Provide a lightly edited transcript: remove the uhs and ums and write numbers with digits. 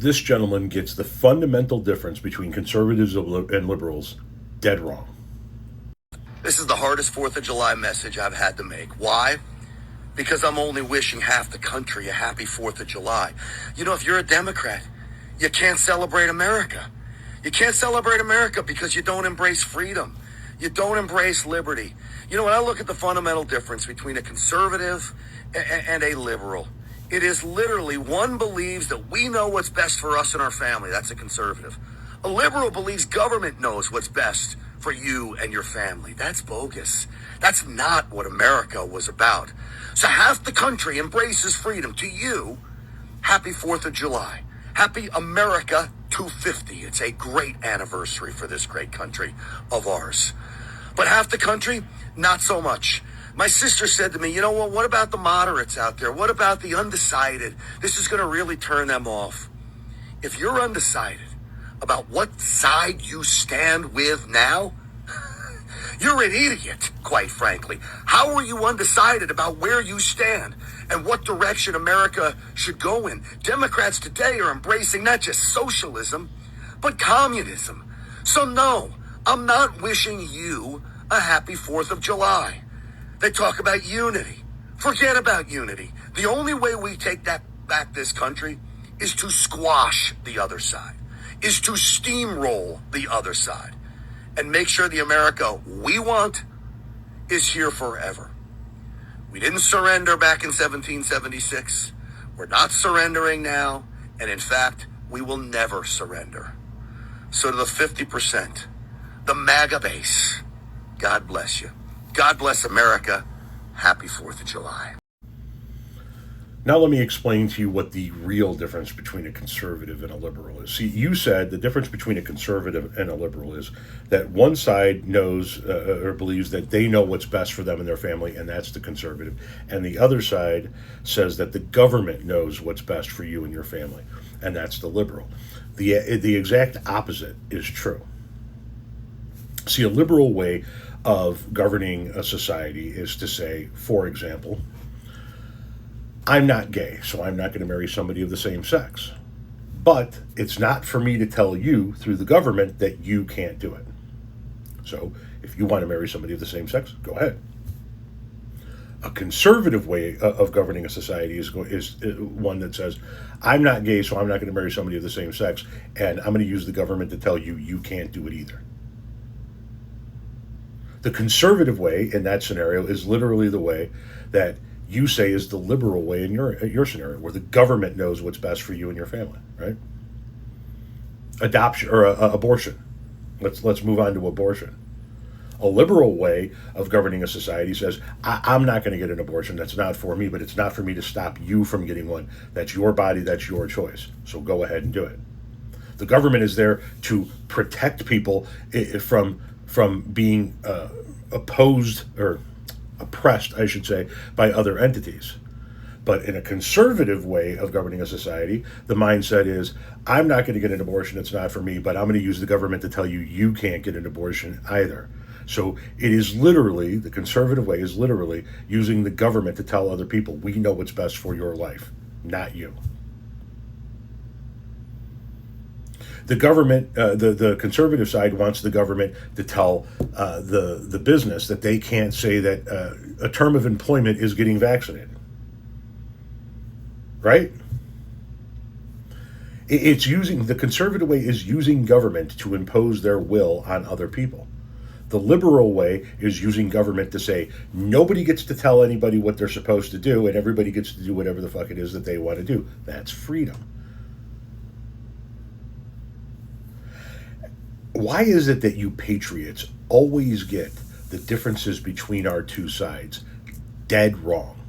This gentleman gets the fundamental difference between conservatives and liberals dead wrong. This is the hardest 4th of July message I've had to make. Why? Because I'm only wishing half the country a happy 4th of July. You know, if you're a Democrat, you can't celebrate America. You can't celebrate America because you don't embrace freedom. You don't embrace liberty. You know, when I look at the fundamental difference between a conservative and a liberal, it is literally one believes that we know what's best for us and our family. That's a conservative. A liberal believes government knows what's best for you and your family. That's bogus. That's not what America was about. So half the country embraces freedom. To you, happy 4th of July. Happy America 250. It's a great anniversary for this great country of ours. But half the country, not so much. My sister said to me, you know what about the moderates out there? What about the undecided? This is going to really turn them off. If you're undecided about what side you stand with now, you're an idiot, quite frankly. How are you undecided about where you stand and what direction America should go in? Democrats today are embracing not just socialism, but communism. So no, I'm not wishing you a happy 4th of July. They talk about unity. Forget about unity. The only way we take that back this country is to squash the other side, is to steamroll the other side, and make sure the America we want is here forever. We didn't surrender back in 1776. We're not surrendering now. And in fact, we will never surrender. So to the 50%, the MAGA base, God bless you. God bless America. Happy 4th of July. Now let me explain to you what the real difference between a conservative and a liberal is. See, you said the difference between a conservative and a liberal is that one side knows or believes that they know what's best for them and their family, and that's the conservative. And the other side says that the government knows what's best for you and your family, and that's the liberal. The exact opposite is true. See, a liberal way of governing a society is to say, for example, I'm not gay, so I'm not going to marry somebody of the same sex. But it's not for me to tell you through the government that you can't do it. So if you want to marry somebody of the same sex, go ahead. A conservative way of governing a society is one that says, I'm not gay, so I'm not going to marry somebody of the same sex, and I'm going to use the government to tell you you can't do it either. The conservative way in that scenario is literally the way that you say is the liberal way in your scenario, where the government knows what's best for you and your family, right? Adoption or abortion. Let's move on to abortion. A liberal way of governing a society says, I'm not going to get an abortion. That's not for me, but it's not for me to stop you from getting one. That's your body. That's your choice. So go ahead and do it. The government is there to protect people from being opposed or oppressed, I should say, by other entities. But in a conservative way of governing a society, the mindset is, I'm not going to get an abortion, it's not for me, but I'm going to use the government to tell you you can't get an abortion either. So it is literally, the conservative way is literally using the government to tell other people, we know what's best for your life, not you. The government, the conservative side wants the government to tell the business that they can't say that a term of employment is getting vaccinated. Right? The conservative way is using government to impose their will on other people. The liberal way is using government to say nobody gets to tell anybody what they're supposed to do, and everybody gets to do whatever the fuck it is that they want to do. That's freedom. Why is it that you patriots always get the differences between our two sides dead wrong?